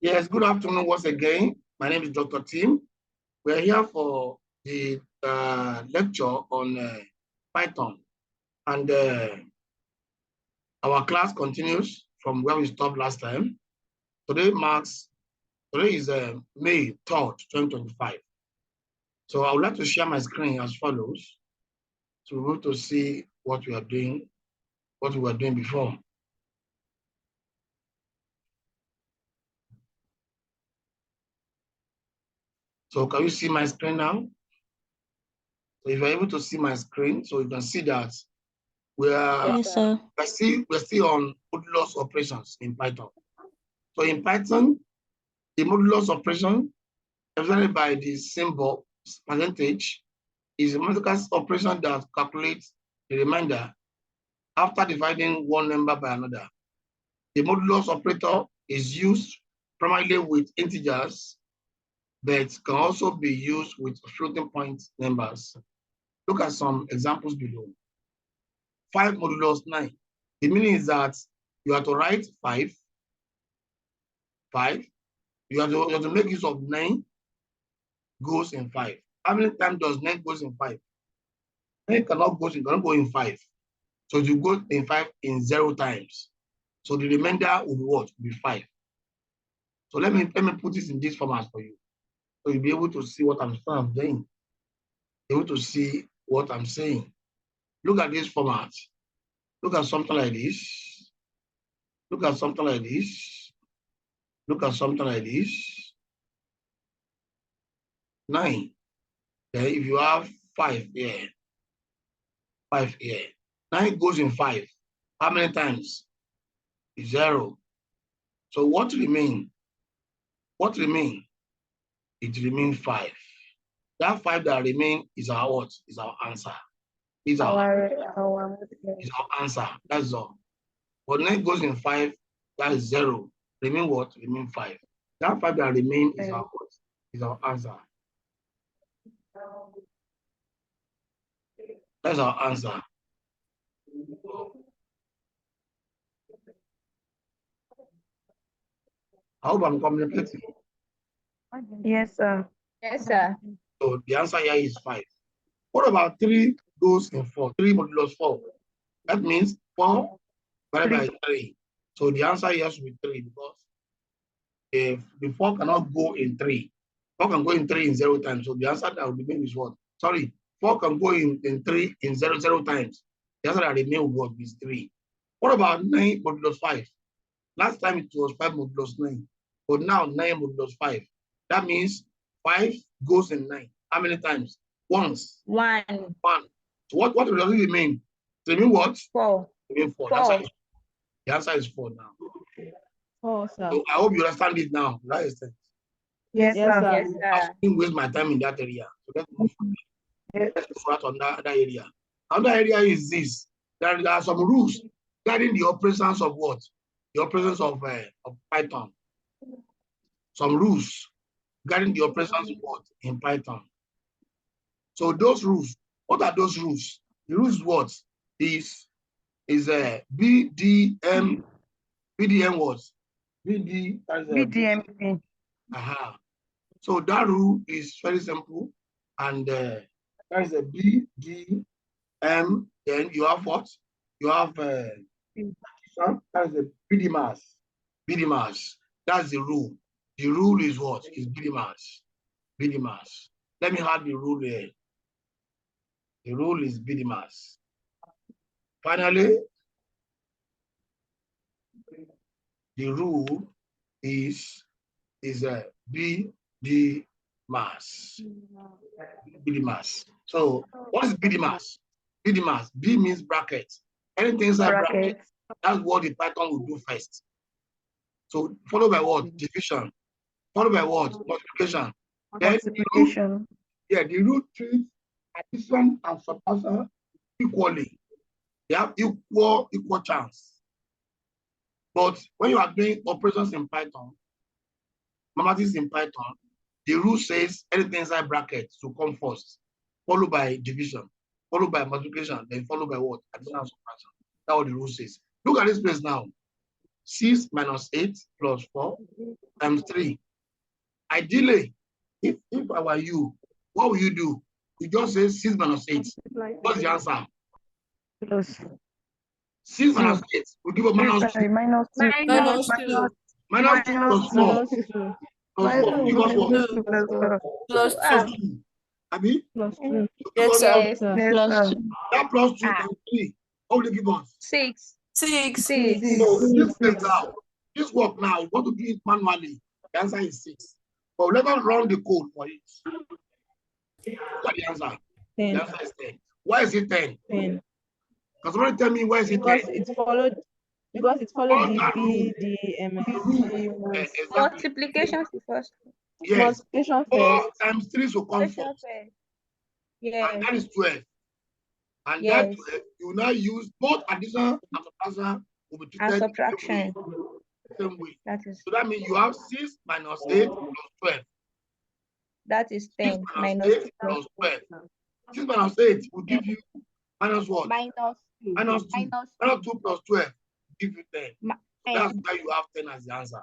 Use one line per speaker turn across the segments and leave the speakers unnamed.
Yes, good afternoon once again. My name is Dr. Tim. We're here for the lecture on Python. And our class continues from where we stopped last time. Today is May 3rd, 2025. So I would like to share my screen as follows to be able to see what we are doing, what we were doing before. So can you see my screen now? So if you're able to see my screen, so you can see that we're still on modulus operations in Python. So in Python, the modulus operation represented by the symbol percentage is a mathematical operation that calculates the remainder after dividing one number by another. The modulus operator is used primarily with integers, but can also be used with floating point numbers. Look at some examples below. 5 modulus 9. The meaning is that you have to write 5. You have to make use of 9 goes in 5. How many times does 9 goes in 5? 9 cannot go in 5. So you go in 5 in 0 times. So the remainder will be what? Will be 5. So let me put this in this format for you. So you'll be able to see what I'm doing. Able to see what I'm saying. Look at this format. Look at something like this. Look at something like this. Look at something like this. 9. Then if you have 5 here, 5 here. 9 goes in 5. How many times? 0. So what remains? What remains? It remains 5. That 5 that remains is our what? Is our answer. Is our answer. That's all. But 9 goes in 5, that is 0. Remain what? Remain 5. That 5 that remains is our what? Is our answer. That's our answer. I hope I'm communicating.
Yes, sir.
Yes, sir.
So the answer here is 5. What about 3 goes in 4? 3 modulus 4. That means 4 divided by 3. So the answer here should be 3 because if the 4 cannot go in 3. 4 can go in 3 in 0 times. So the answer that will remain is what? Sorry, 4 can go in 3 in 0 times. The answer that remains what is 3. What about 9 modulus 5? Last time it was 5 modulus 9. But now 9 modulus 5. That means 5 goes in 9. How many times? Once.
1.
1. So what does it remain? It remain what?
4.
It remain 4.
4.
The answer is 4 now.
4, sir.
So I hope you understand it now. Right?
Yes,
Yes,
sir.
yes,
I
sir.
didn't waste my time in that area. So let's move
Yes.
forward on that area. Another area is this. There are some rules guiding the operations of what? The operations of Python. Some rules guiding the operations of what? In Python. So those rules, what are those rules? The rules what? Is BDM what?
BDMP.
Aha. So that rule is very simple, and that is a BDM. Then you have what? You have that is a BD mass. BD mass. That's the rule. The rule is what? Is BD mass. BD mass. Let me have the rule here. The rule is BD mass. Finally, the rule is a BD mass. BD mass. So what is BD mass? BD mass. B means bracket. Anything inside bracket, that's what the Python will do first. So followed by what? Division. Followed by what? Multiplication.
Multiplication.
The rule treats addition and subtraction equally. They have equal chance. But when you are doing operations in Python, mathematics in Python, the rule says anything inside bracket to come first, followed by division, followed by multiplication, then followed by what? Addition and subtraction. That's what the rule says. Look at this place now. 6 minus 8 plus 4 times 3. Ideally, if I were you, what will you do? You just say 6 minus 8. What's the answer?
Plus
6 minus 8 will give a minus 2.
minus 2.
Minus 2.
Minus 2 plus 4.
Minus 2.
Plus 4 will give us what?
Minus 2 plus 4.
Plus
Plus
2.
2. Abi?
Plus 2.
Yes, sir.
Yes, sir.
That plus 2 times 3. What will it give us?
6. 6.
So this place now, this work now, you want to do it manually. The answer is 6. But let us run the code for it. What's the answer?
10.
The answer is 10. Why is it 10?
10.
Can somebody tell me why is it 10?
Because it followed the
rule.
rules.
Exactly.
Multiplication first.
Yes.
Multiplication
4
first.
times 3 will come 4.
Yes.
And that is 12. And
Yes.
that 12, you will now use both addition and subtraction will be treated
And subtraction.
the same way.
That is
So that means you have 6 minus 8 plus 12.
that is 10
6
minus
8 plus 12. 6 minus 8 will give you minus what?
minus 2.
Minus 2. Minus 2 plus 12 will give you 10. That's
10.
why you have 10 as the answer.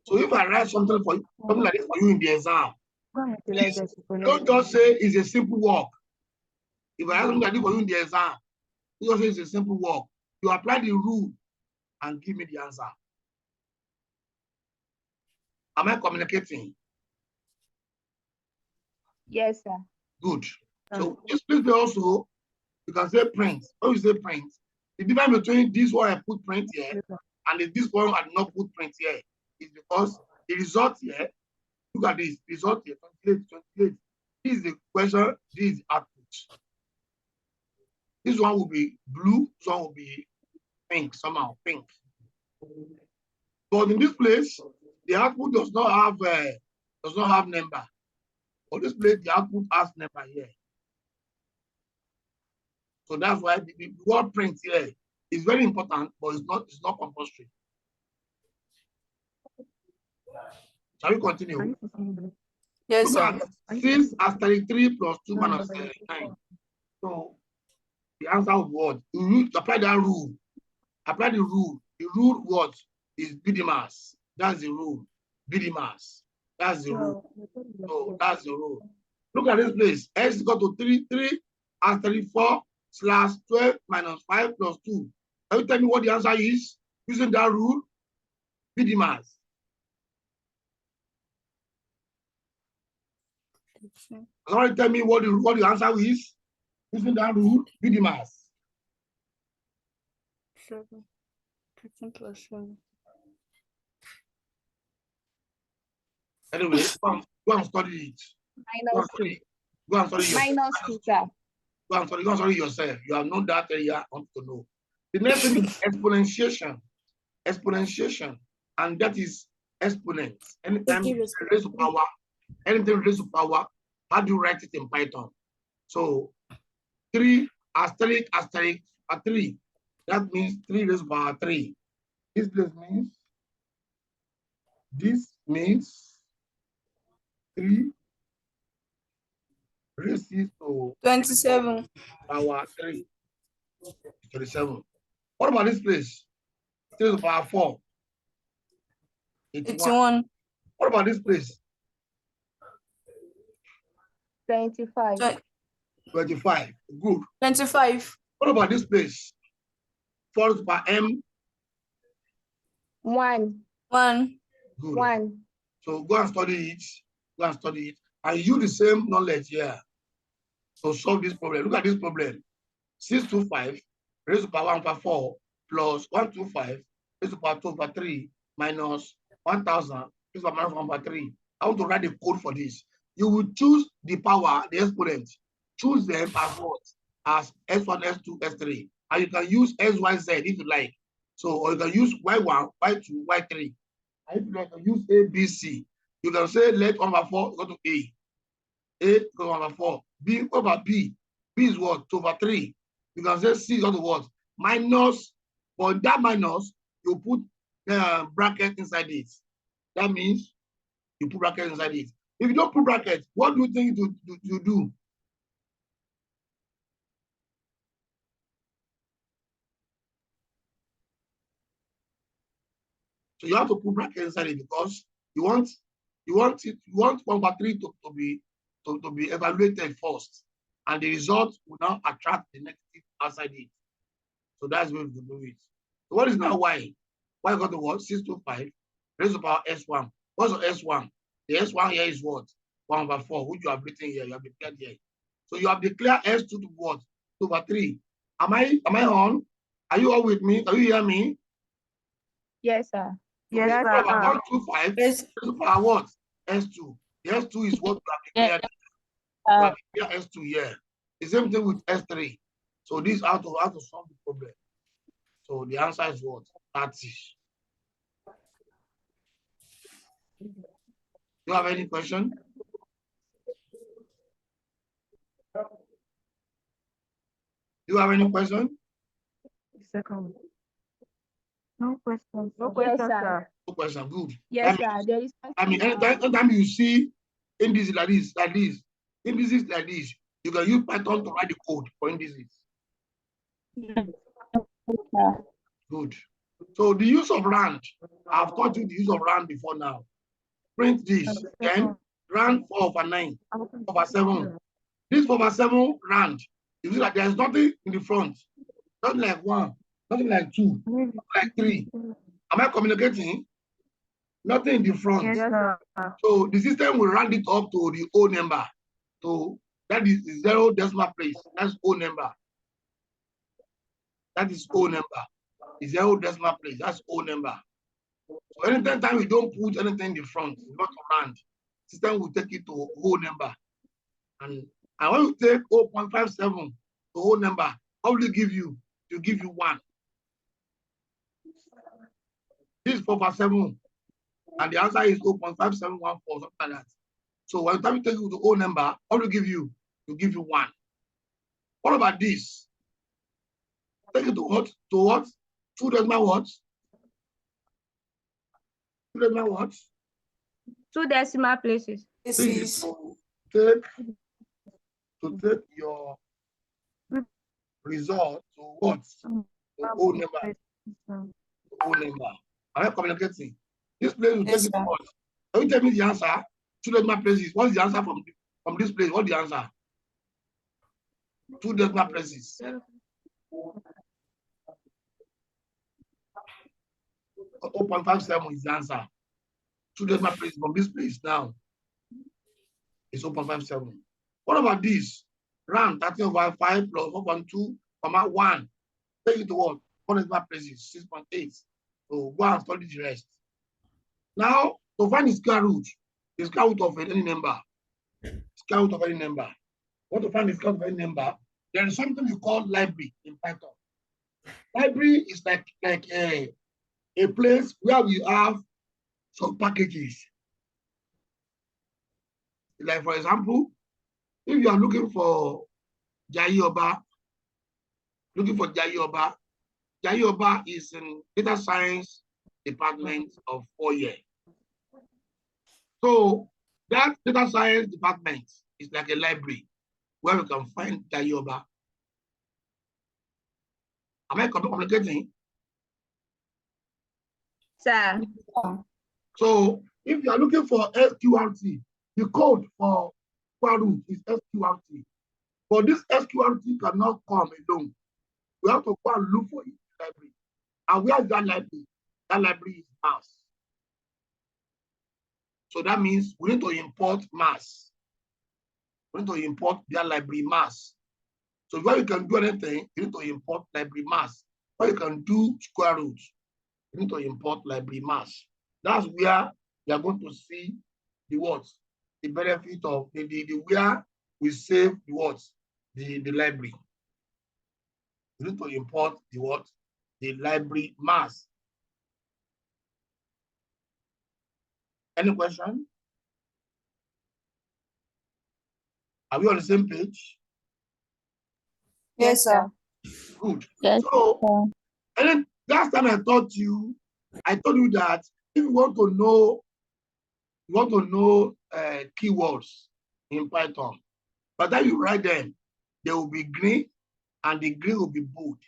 So if I write something for you, something like this for you in the exam, please don't just say it's a simple work. If I have something like this for you in the exam, you just say it's a simple work. You apply the rule and give me the answer. Am I communicating?
Yes, sir.
Good. So this place also, you can say print. When you say print, the difference between this one I put print here and this one I did not put print here is because the result here, look at this, result here, 28. This is the question, this is output. This one will be blue, this one will be pink, somehow, pink. But in this place, the output does not have number. For this place, the output has number here. So that's why the word print here is very important, but it's not compulsory. Shall we continue?
Yes, sir.
6 as 33 plus 2 minus 9. So the answer of what? You apply that rule. Apply the rule. The rule what is BDMAS. That's the rule. BDMAS. That's the rule. So that's the rule. Look at this place. X is equal to 3 as 34 slash 12 minus 5 plus 2. Can you tell me what the answer is using that rule? BDMAS. Somebody tell me what the answer is using that rule? BDMAS.
7. 13 plus 7.
Anyway, go and study it.
Minus 2.
Go and study yourself.
Minus 2, sir.
Go and study yourself. You have known that area, want to know. The next thing is exponentiation. Exponentiation. And that is exponents. Anytime raised to power, anything raised to power, how do you write it in Python? So 3 asterisk 3. That means 3 raised to power 3. This means 3 raised to
27.
power 3. 27. What about this place? 3 to the power 4.
81.
What about this place?
25.
25. Good.
25.
What about this place? 4 to the power m.
1.
Good.
1.
So go and study it. Go and study it. And use the same knowledge here to solve this problem. Look at this problem. 625 raised to the power 1 over 4 plus 125 raised to the power 2 over 3 minus 1000 raised to the power 1 over 3. I want to write the code for this. You will choose the power, the exponent. Choose them as what? As S1, S2, S3. And you can use S, Y, Z if you like. So, or you can use Y1, Y2, Y3. And if you like, you can use A, B, C. You can say let 1 over 4 go to A. A go 1 over 4. B over B. B is what? 2 over 3. You can say C is what to what? Minus, but that minus, you put bracket inside it. That means you put bracket inside it. If you don't put bracket, what do you think you do? So you have to put bracket inside it because you want 1/3 to be evaluated first, and the result will now attract the negative outside it. So that's where we do it. So what is now y? Y got to what? 625 raised to power s1. What's the s1? The s1 here is what? 1/4, which you have written here. You have declared here. So you have declared s2 to what? 2/3. Am I on? Are you all with me? Can you hear me?
Yes, sir.
Yes,
Okay,
sir.
125
Yes.
raised to power what? S2. The S2 is what we have declared. We have declared S2 here. The same thing with S3. So this how to solve the problem. So the answer is what? 30. Do you have any question? Do you have any question?
Second. No questions. No
Yes,
questions,
sir.
sir.
No question. Good.
Yes, sir. There is.
Anytime you see indices like this, indices like this, you can use Python to write the code for indices. Good. So the use of rand, I've taught you the use of rand before now. Print this. Then rand 4/9, 4/7. This 4/7 rand, you see that there's nothing in the front. Nothing like 1, nothing like 2, nothing like 3. Am I communicating? Nothing in the front.
Yes, sir.
So the system will round it up to the whole number. So that is the 0 decimal place. That's whole number. That is whole number. The 0 decimal place. That's whole number. So anytime we don't put anything in the front, it's not round. System will take it to whole number. And when you take 0.57 to whole number, how will it give you? To give you 1. This is 4/7. And the answer is 0.5714, something like that. So when you take it to whole number, how will it give you? To give you 1. What about this? Take it to what? To what? 2 decimal what? 2 decimal what?
2 decimal places.
This is to take your result to what? To whole number. To whole number. Am I communicating? This place will take it to what? Can you tell me the answer? 2 decimal places. What's the answer from this place? What's the answer? 2 decimal places. 0.57 is the answer. 2 decimal places from this place now. It's 0.57. What about this? Round 13/5 plus 4.2, 1. Take it to what? 1 decimal places, 6.8. So go and study the rest. Now, to find the square root of any number. Square root of any number. Want to find the square root of any number? There is something we call library in Python. Library is like a place where we have some packages. Like, for example, if you are looking for Jayoba, Jayoba is in data science department of Fuoye. So that data science department is like a library where we can find Jayoba. Am I communicating?
Sir.
So if you are looking for SQRT, the code for square root is SQRT. But this SQRT cannot come alone. We have to go and look for it in the library. And where is that library? That library is mass. So that means we need to import mass. We need to import that library mass. So where you can do anything, you need to import library mass. Where you can do square root, you need to import library mass. That's where you are going to see the words, the benefit of the where we save the words, the library. You need to import the what? The library mass. Any question? Are we on the same page?
Yes, sir.
Good.
Yes.
So, and then last time I told you that if you want to know keywords in Python, but then you write them, they will be green and the green will be bold.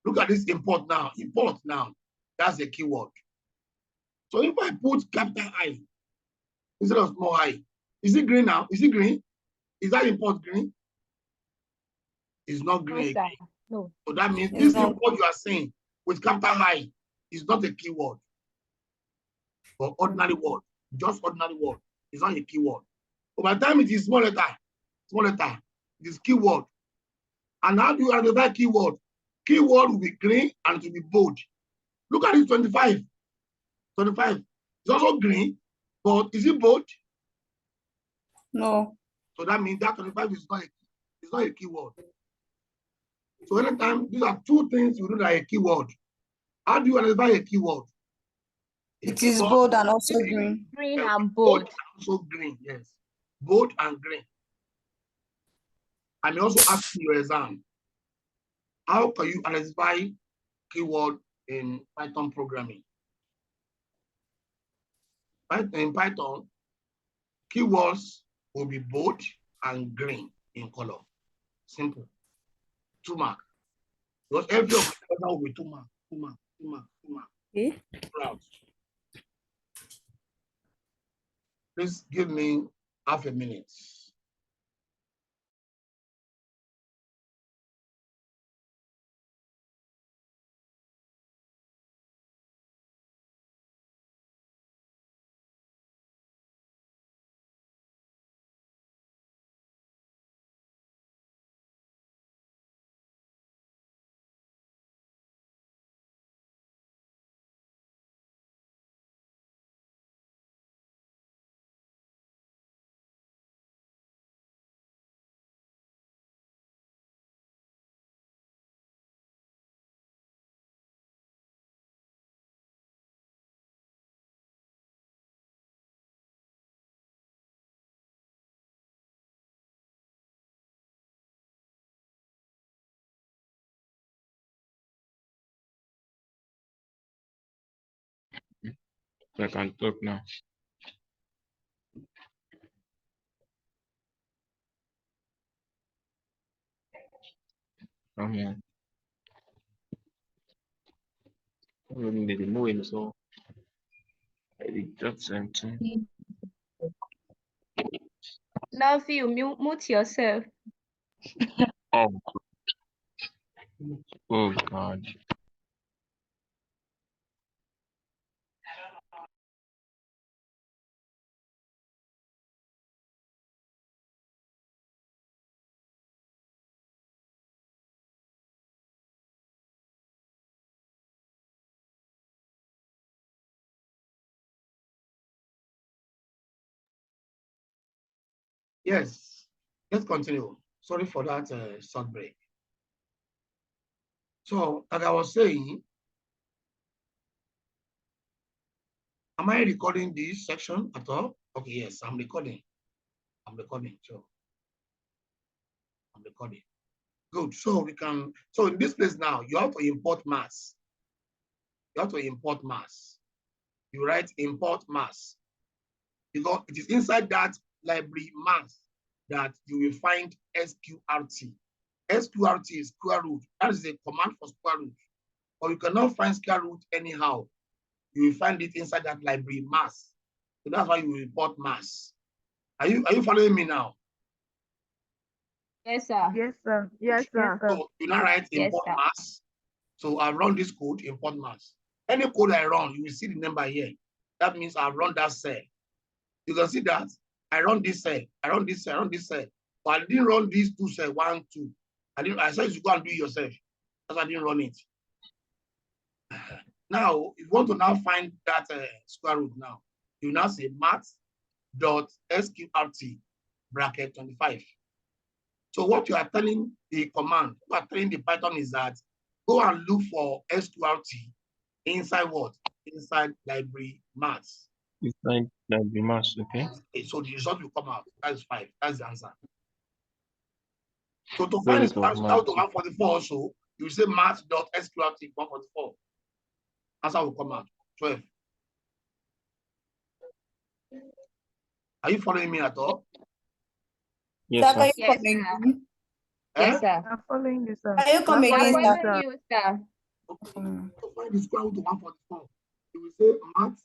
Look at this import now. Import now. That's a keyword. So if I put capital I instead of small I, is it green now? Is it green? Is that import green? It's not green.
No, sir. No.
So that means this import you are saying with capital I is not a keyword. But ordinary word, just ordinary word. It's not a keyword. But by the time it is small letter, it is keyword. And how do you identify keyword? Keyword will be green and it will be bold. Look at it, 25. 25. It's also green, but is it bold?
No.
So that means that 25 is not a keyword. So anytime, these are two things you do like a keyword. How do you identify a keyword?
It is bold and also green.
Green and bold.
And also green, yes. Bold and green. I may also ask you your exam. How can you identify keyword in Python programming? In Python, keywords will be bold and green in color. Simple. 2 mark. Because every of the will be 2 mark, 2 mark, 2 mark, 2 mark.
Okay.
Please give me half a minute.
I can talk now. Come here. They move him, so I did just something.
Love you. Mute yourself.
Oh, oh God.
Yes, let's continue. Sorry for that short break. So, like I was saying, am I recording this section at all? Okay, yes, I'm recording. So I'm recording. Good. So in this place now, you have to import mass. You write import mass because it is inside that library mass that you will find SQRT. SQRT is square root. That is a command for square root. Or you cannot find square root anyhow. You will find it inside that library mass. So that's why you import mass. Are you following me now?
Yes, sir.
Yes, sir. Yes, sir.
So you now write import mass. So I run this code, import mass. Any code I run, you will see the number here. That means I run that cell. You can see that I run this cell, I run this cell, but I didn't run these 2 cells, 1, 2. I said you should go and do it yourself. That's why I didn't run it. Now, if you want to now find that square root now, you now say math.sqrt bracket 25. So what you are telling the command, you are telling the Python is that go and look for SQRT inside what? Inside library maths.
Inside library maths, okay?
So the result will come out. That's 5. That's the answer. So to find the square root out of 144 also, you say math.sqrt 144. Answer will come out. 12. Are you following me at all?
Yes, sir.
Yes, sir. Yes, sir.
I'm following you, sir.
Can you come again,
Following you, sir.
Okay. To find the square root of 144, you will say math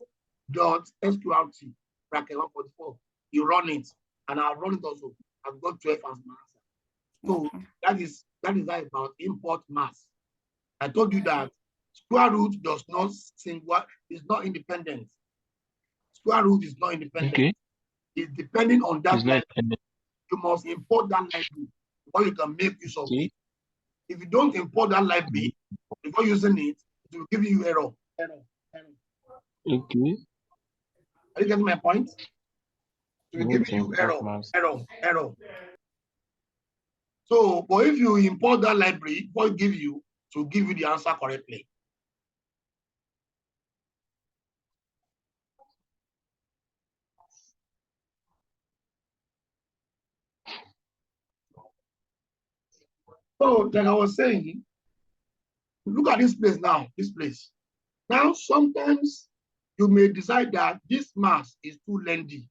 dot sqrt bracket 144. You run it, and I'll run it also. I've got 12 as my answer. So that is about import mass. I told you that square root does not is not independent. Square root is not independent.
Okay.
It's depending on that
It's not
library. You must import that library before you can make use of it. If you don't import that library before using it, it will give you error.
Okay.
Are you getting my point? It will give you error. So, but if you import that library, what it give you to give you the answer correctly. So, like I was saying, look at this place now, this place. Now, sometimes you may decide that this mass is too lengthy.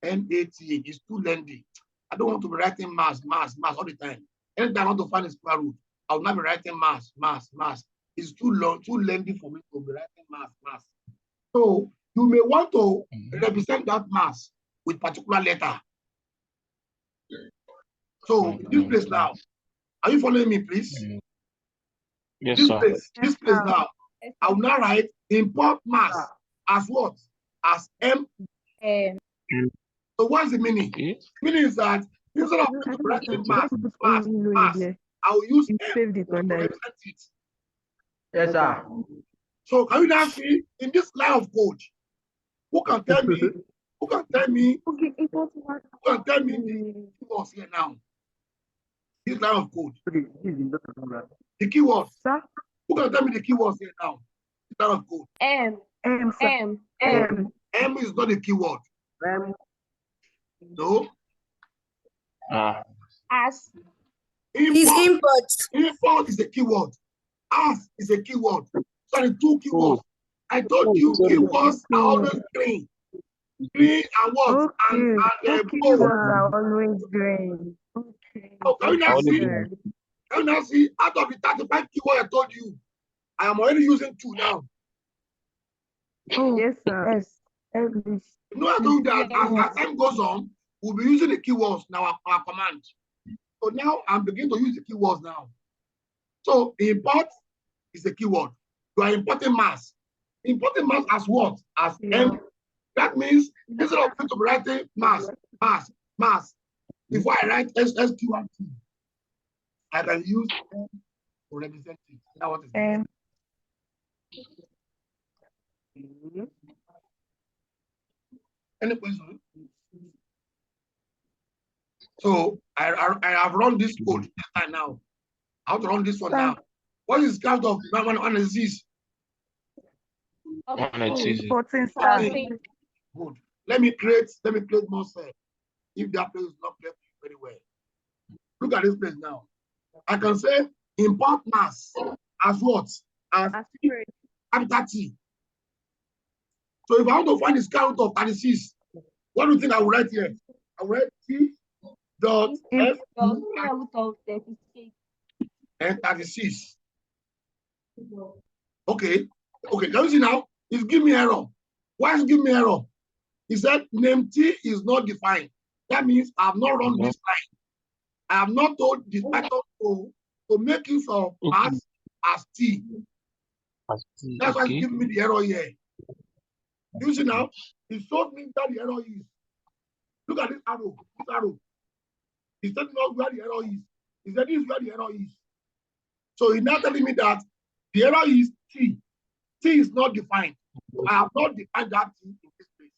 MATA is too lengthy. I don't want to be writing mass all the time. Anytime I want to find a square root, I will not be writing mass. It's too long, too lengthy for me to be writing mass. So you may want to represent that mass with particular letter. So in this place now, are you following me, please?
Yes,
this
sir.
This place now, I will now write import mass as what? As M. So what's the meaning? The meaning is that instead of writing mass, I will use M to represent it.
Yes, sir.
So can you now see in this line of code, who can tell me the keywords here now? This line of code. The keywords.
Sir?
Who can tell me the keywords here now? This line of code.
M
is not a keyword. No.
as
Import is a keyword. As is a keyword. Sorry, two keywords. I told you keywords are always green. Green and what?
Okay.
And
Keywords are always green. Okay.
Oh, can you now see? Out of the 35 keywords I told you, I am already using 2 now.
Oh, yes, sir. Yes.
You know, I told you that as time goes on, we'll be using the keywords now, our command. So now I'm beginning to use the keywords now. So import is a keyword. You are importing mass. Importing mass as what? As M. That means instead of writing mass, before I write SQRT, I can use M to represent it. Now what is it? Any question? So I have run this code this time now. I have to run this one now. What is count of 106?
14.
Good. Let me create more cells. If that place is not clear very well. Look at this place now. I can say import mass as what? As capital T. So if I want to find the count of 36, what do you think I will write here? I will write T dot F and 36. Okay. Can you see now? It's giving me error. Why is it giving me error? He said name T is not defined. That means I have not run this line. I have not told this Python to make use of mass as T. That's why it's giving me the error here. You see now? It shows me that the error is. Look at this arrow. He's telling us where the error is. He said this is where the error is. So he's now telling me that the error is T. T is not defined. I have not defined that T in this place.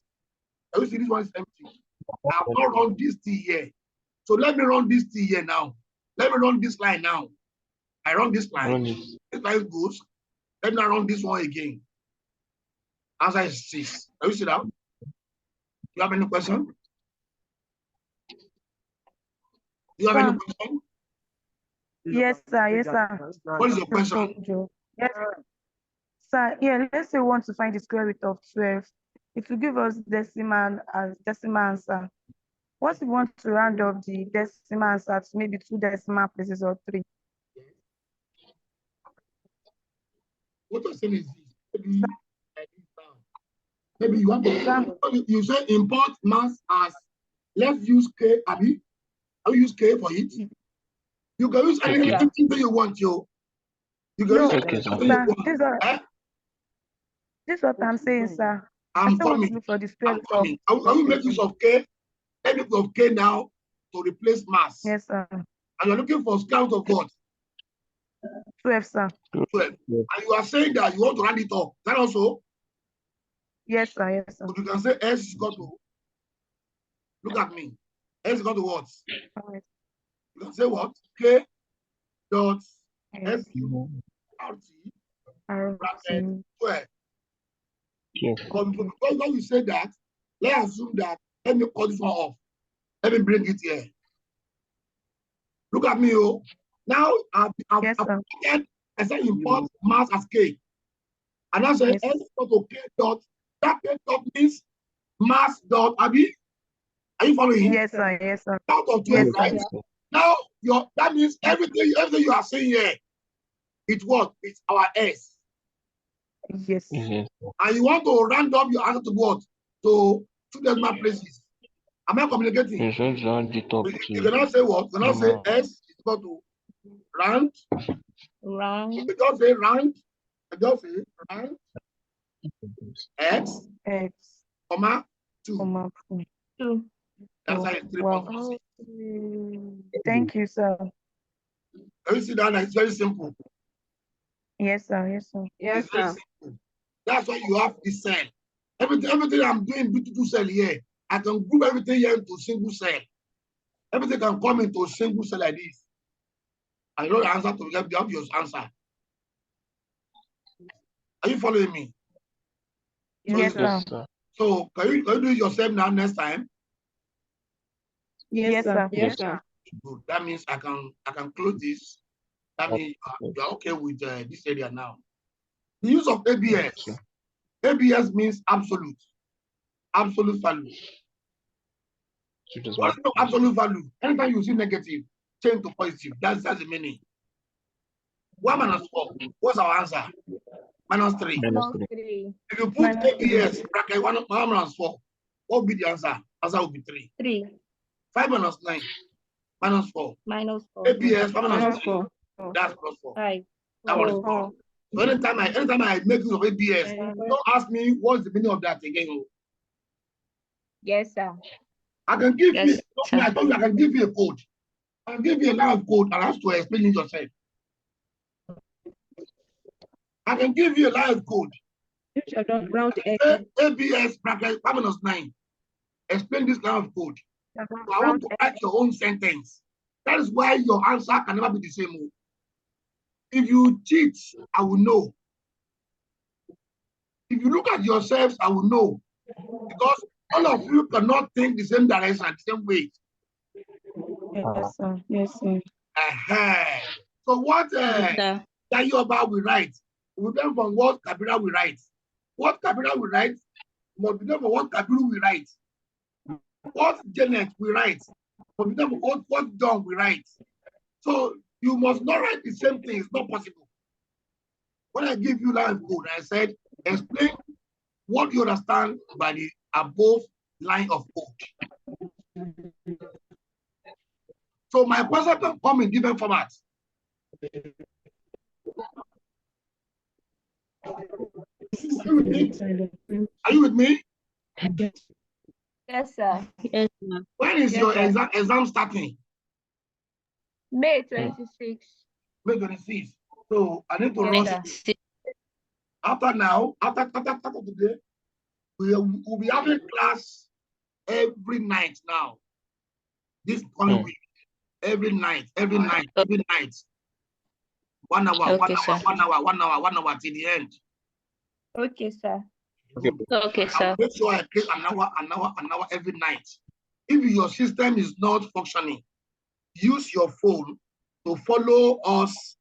You see, this one is empty. I have not run this T here. So let me run this T here now. Let me run this line now. I run this line. This line goes. Let me run this one again. Answer is 6. Can you see that? You have any question? Do you have any question?
Yes, sir. Yes, sir.
What is your question?
Yes, sir. Yeah, let's say we want to find the square root of 12. It will give us decimal answer. What if we want to round up the decimal answer to maybe 2 decimal places or 3?
What you're saying is this. Maybe you want to, you say import mass as, let's use K, Abby. I'll use K for it. You can use anything you want, you. You can use anything you want.
This is what I'm saying, sir.
I'm coming.
Look for the
I'm coming. I will make use of K. Let me use of K now to replace mass.
Yes, sir.
And you're looking for scout of what?
12, sir.
12. And you are saying that you want to round it up. Is that also?
Yes, sir. Yes, sir.
So you can say S is equal to, look at me. S is equal to what?
Right.
You can say what? K dot S U R T bracket 12. But because when you say that, let's assume that, let me call this one off. Let me bring it here. Look at me, oh. Now I say import mass as K. And I say S equal to K dot. That K dot means mass dot, Abby. Are you following?
Yes, sir. Yes, sir.
Out of 12, right? Now that means everything you are saying here, it's what? It's our S.
Yes.
And you want to round up your answer to what? To 2 decimal places. Am I communicating?
You
cannot say what? You cannot say S is equal to round. You just say round. You just say round. X. Comma 2. That's how it's 3.
Wow. Thank you, sir.
Can you see that? It's very simple.
Yes, sir. Yes, sir.
Yes, sir.
Simple. That's why you have this cell. Everything I'm doing B2 cell here, I can group everything here into single cell. Everything can come into a single cell like this. I know the answer to get the obvious answer. Are you following me?
Yes, sir.
So can you do it yourself now next time?
Yes, sir.
Yes, sir.
Good. That means I can close this. That means you're okay with this area now. The use of ABS. ABS means absolute value. What's the absolute value? Anytime you see negative, change to positive. That's the meaning. 1 minus 4. What's our answer? Minus 3. If you put ABS bracket 1 minus 4, what will be the answer? Answer will be 3. 5 minus 9. Minus 4. ABS 5 minus 4. That's plus 4. 5. That one is 4. So anytime I make use of ABS, don't ask me what's the meaning of that again.
Yes, sir.
I can give you. I told you I can give you a code. I can give you a line of code and ask to explain it yourself. I can give you a line of code. ABS bracket 5 minus 9. Explain this line of code. So I want to write your own sentence. That is why your answer can never be the same. If you cheat, I will know. If you look at yourselves, I will know. Because all of you cannot think the same direction, the same way.
Yes, sir. Yes, sir.
So what Yayoba will write, we learn from what Kabira will write. What Kabira will write must be done for what Kabiru will write. What Janet will write must be done for what John will write. So you must not write the same thing. It's not possible. When I give you line code, I said, explain what you understand by the above line of code. So my question can come in different formats. Are you with me?
Yes, sir.
Yes, sir.
When is your exam starting?
May 26.
May 26. So I need to rush. After today, we'll be having class every night now. This coming week. Every night. 1 hour,
Okay,
1 hour till the end.
Okay, sir.
Okay, sir.
Make sure I create an hour every night. If your system is not functioning, use your phone to follow us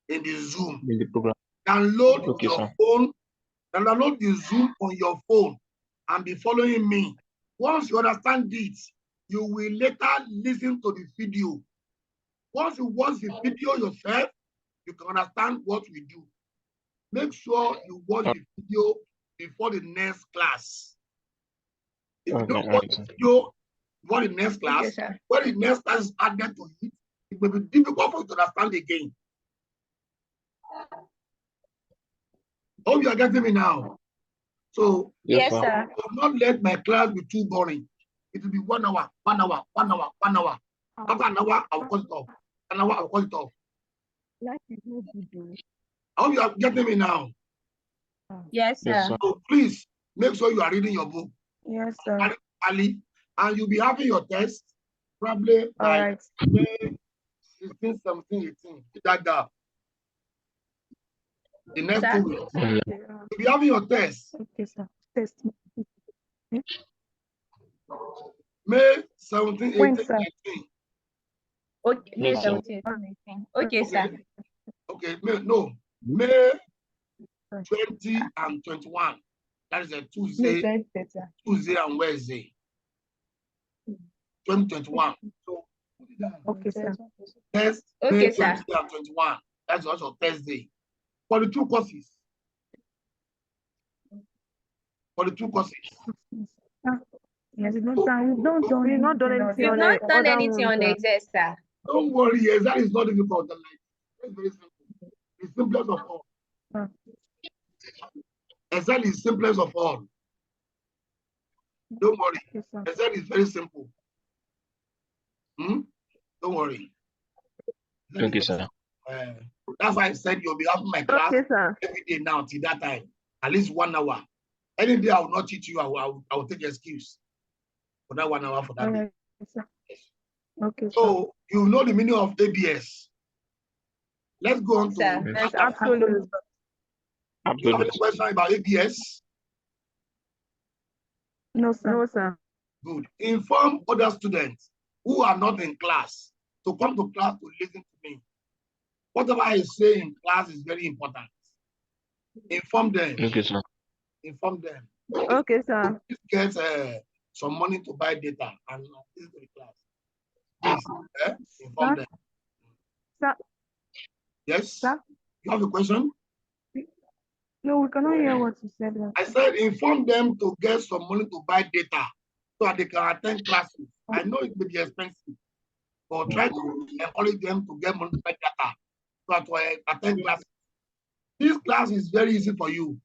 in the Zoom.
In the program.
Download
Okay,
your
sir.
phone, download the Zoom on your phone and be following me. Once you understand this, you will later listen to the video. Once you watch the video yourself, you can understand what we do. make sure you watch the video before the next class. If you don't watch the video before the next class, when the next class is added to it, it may be difficult for you to understand again. Hope you are getting me now. So,
yes, sir.
do not let my class be too boring. It will be 1 hour, 1 hour, 1 hour, 1 hour. After an hour, I'll cut it off. An hour, I'll cut it off. I hope you are getting me now.
Yes, sir.
So please make sure you are reading your book.
Yes, sir.
And you'll be having your test probably by May 16, 17, 18. That gap. The next 2 weeks. You'll be having your test.
Okay, sir. Test.
May 17, 18,
When, sir?
19.
Okay, May
Yes, sir.
17th. Okay, sir.
Okay, May 20 and 21. That is a Tuesday and Wednesday. 2021. So
Okay, sir.
test
Okay,
May
sir.
20 and 21. That's also Thursday. For the 2 courses.
Yes, we've not done anything
We've
on
not done
other
anything
ones,
on the
sir.
exam, sir.
Don't worry, that is not difficult. It's very simple. The simplest of all. Excel is simplest of all. Don't worry.
Yes, sir.
Excel is very simple. Don't worry.
Okay, sir.
That's why I said you'll be having my class every day now till that time. At least 1 hour. Any day I will not teach you, I will take excuse for that 1 hour for that day.
Yes, sir. Okay,
so you know the meaning of ABS. Let's go on to
yes, absolutely.
Do you have any question about ABS?
No, sir. No, sir.
Good. Inform other students who are not in class to come to class to listen to me. Whatever I say in class is very important. Inform them.
Okay, sir.
Inform them.
Okay, sir.
Please get some money to buy data and listen to the class. Please, inform them.
Sir.
Yes?
Sir?
You have a question?
No, we cannot hear what you said.
I said inform them to get some money to buy data so that they can attend classes. I know it may be expensive, but try to encourage them to get money to buy data so that to attend classes. This class is very easy for you.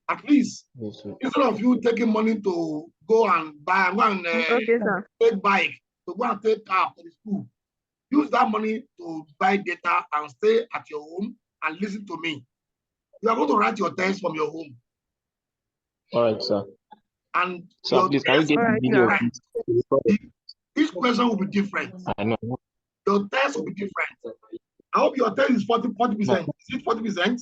At least, instead of you taking money to go and buy, take bike, to go and take car to the school, use that money to buy data and stay at your home and listen to me. You are going to write your test from your home.
All right, sir.
And
so please, can we get the video?
Each question will be different.
I know.
Your test will be different. I hope your test is 40%. Is it 40%?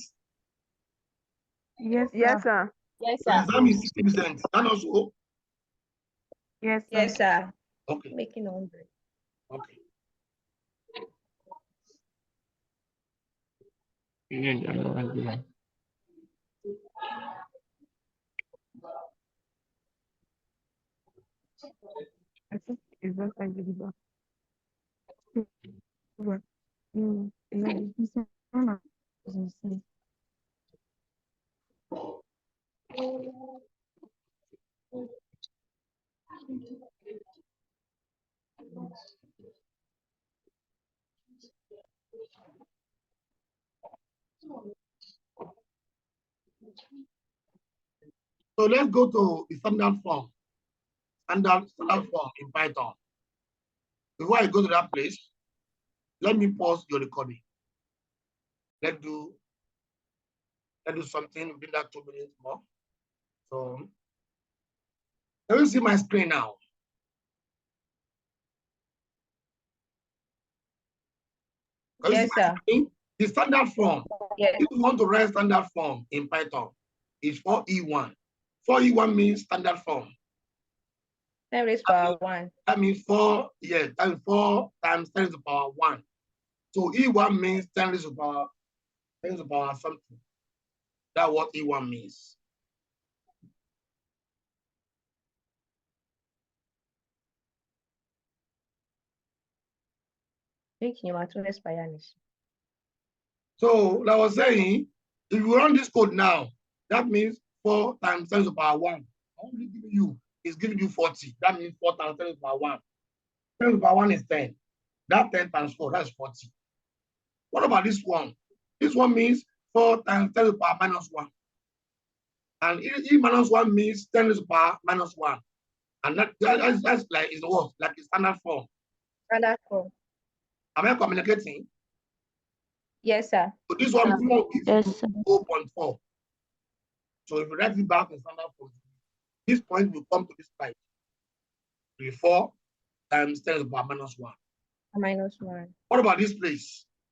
Yes, sir.
Yes,
Your
sir.
exam is 60%. That also?
Yes, sir.
Yes, sir.
Okay.
Making 100.
Okay.
I think it's not like the
So let's go to the standard form. Standard form in Python. Before I go to that place, let me pause your recording. Let's do something within that 2 minutes more. So can you see my screen now?
Yes, sir.
The standard form.
Yes.
If you want to write standard form in Python, it's 4E1. 4E1 means standard form.
10 raised to power 1.
That means 4, yeah, that is 4 times 10 to the power 1. So E1 means 10 raised to the power something. That's what E1 means.
Making you 2 Spanish.
So, like I was saying, If you run this code now, that means 4 times 10 to the power 1. Only giving you is giving you 40. That means 4 times 10 to the power 1. 10 to the power 1 is 10. That 10 times 4, that's 40. What about this one? This one means 4 times 10 to the power minus 1. And E minus 1 means 10 to the power minus 1. And that's like is what? Like a standard form.
Standard form.
Am I communicating?
Yes, sir.
So this one is 0.4. So if you write it back in standard form, this point will come to this side. 4 times 10 to the power minus 1.
Minus 1.
What about this place?